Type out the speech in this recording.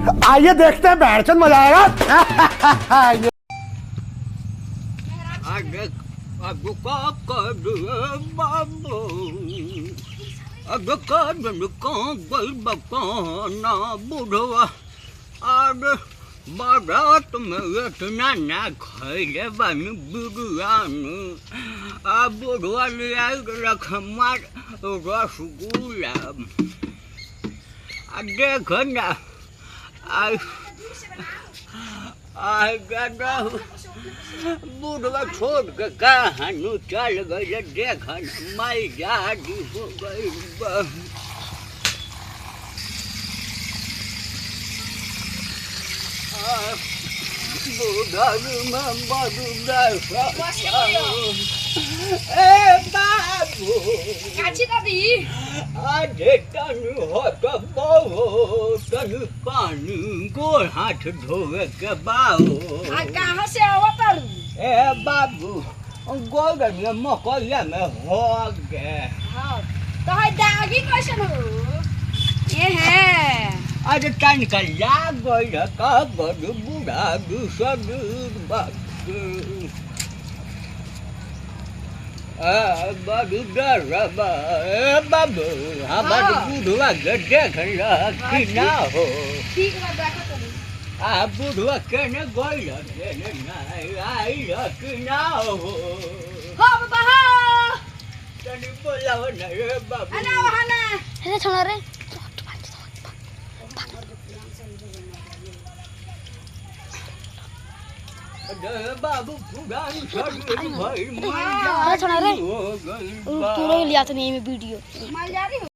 आइए देखते हैं बैठचंद मजा आएगा। बारात में इतना ना खाइले बानी बिरयानी आ बुढ़वा ले आई रख मार रसगुल्ला आ देख ना आ गदा बुढ़वा छोड़ के कहाँ नु चल गई देख ना मैं जादी हो गई Kachi tadi. Ada tanu hot bau, tanu pani gol hat dhowe ke bau. Kहाँ से आवा पर? बाबू गol गया मकोया में हो गए. हाँ. तो है दागी कैसे हो? ये है. अरे तन का लाग गया का बड़ बूढ़ा दूसरा बाबू. बाबू डर बाबू हमारे बुढ़वा गड्ढे खड़ा कि ना हो. ठीक है देखो तो. बुढ़वा कहने गोल आई कि ना हो. हाँ बाबा हाँ. तनी बोलाओ ना रे बाबू. अरे वहाँ ना. अरे छोड़ा रे. बाबू पुरानी भाई अरे छोड़ा रे. तू लोग लिया तो नहीं मैं वीडियो. माल जा रही हो.